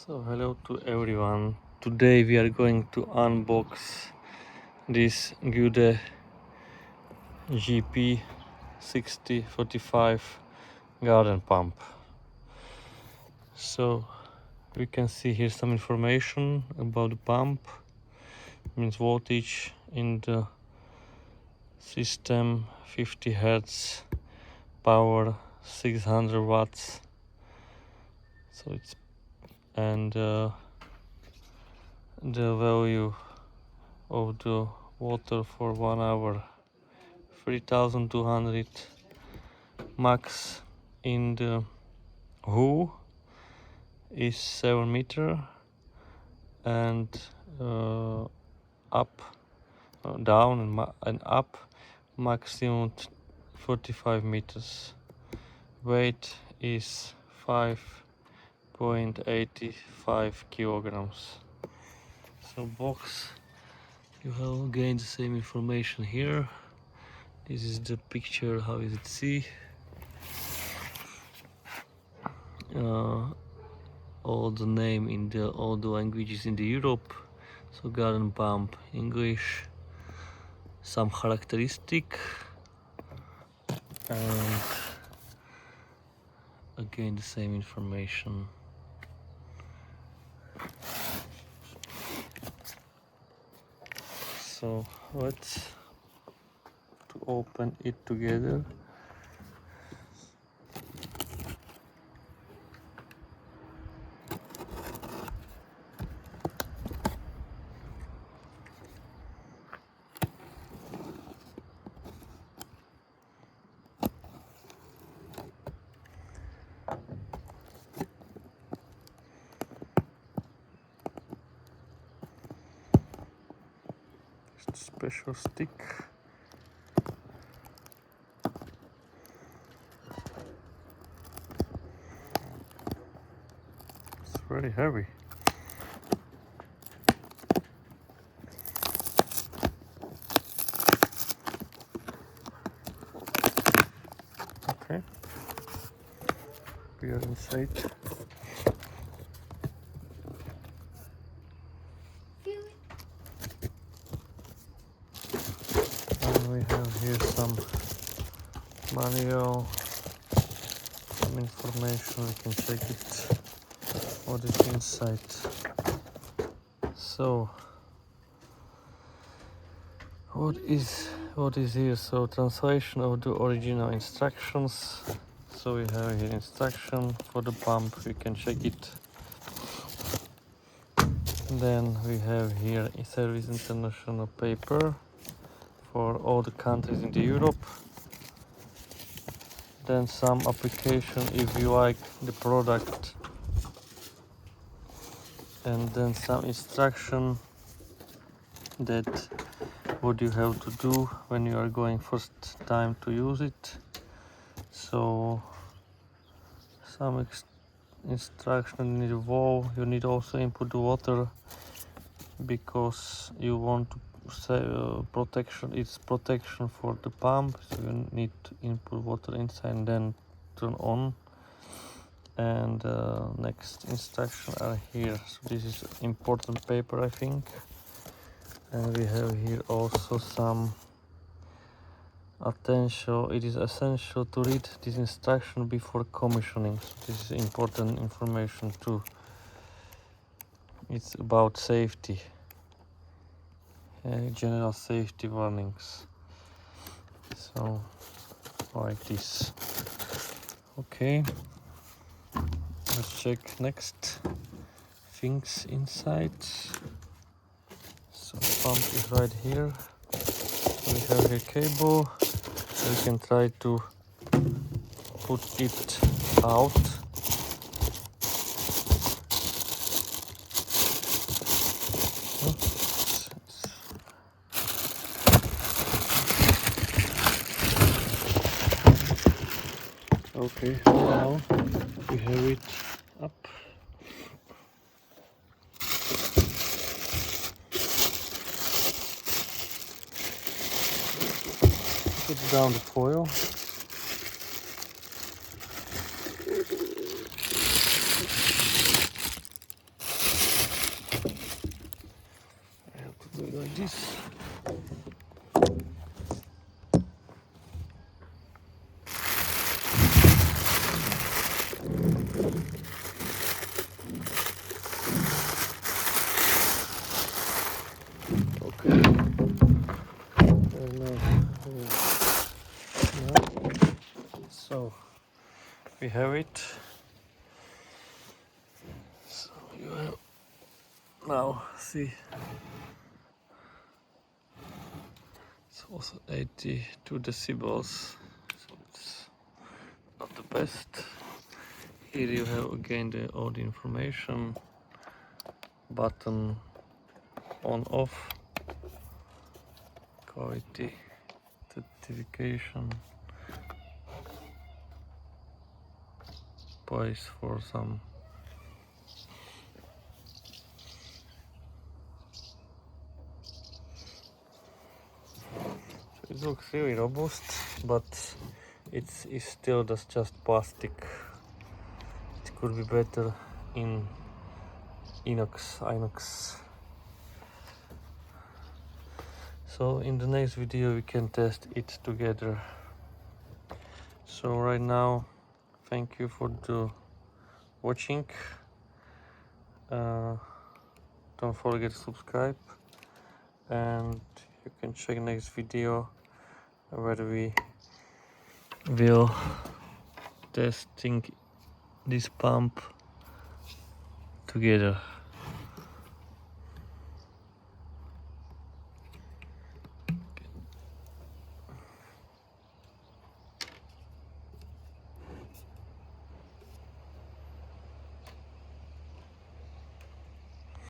So hello to everyone. Today we are going to unbox this Güde GP 6045 garden pump. So we can see here some information about the pump. Means voltage in the system 50 Hertz, power 600 watts. So it's the value of the water for 1 hour 3200, max in the hole is 7 meter, and up down and up maximum 45 meters. Weight is 5.85 kilograms. So box, you have again the same information here. This is the picture, how is it see. All the name in all the languages in the Europe. So garden pump English, some characteristic, and again the same information. So let's open it together. Special stick. It's very heavy. Okay, we are inside. And we have here some manual, some information. We can check it, what is inside. So what is here? So translation of the original instructions. So we have here instruction for the pump, we can check it. Then we have here a Service International paper for all the countries in the Europe. Then some application if you like the product, and then some instruction that what you have to do when you are going first time to use it. So some instruction in the wall. You need also input the water because you want to say protection. It's protection for the pump, so you need to input water inside and then turn on. And next instruction are here. So this is important paper, I think. And we have here also some attention. It is essential to read this instruction before commissioning. So this is important information too. It's about safety, general safety warnings. So like this. Okay, let's check next things inside. So pump is right here. We have a cable. We can try to put it out. Okay, now we have it up. Put down the foil. this. Okay. So we have it. So you have now see it's also 82 decibels. So it's not the best. Here you have again all the information, button on off, quality certification, price for some. So it looks really robust, but it's still just plastic. It could be better in inox. So in the next video we can test it together. So right now, thank you for the watching. Don't forget to subscribe, and you can check next video where we will testing this pump together.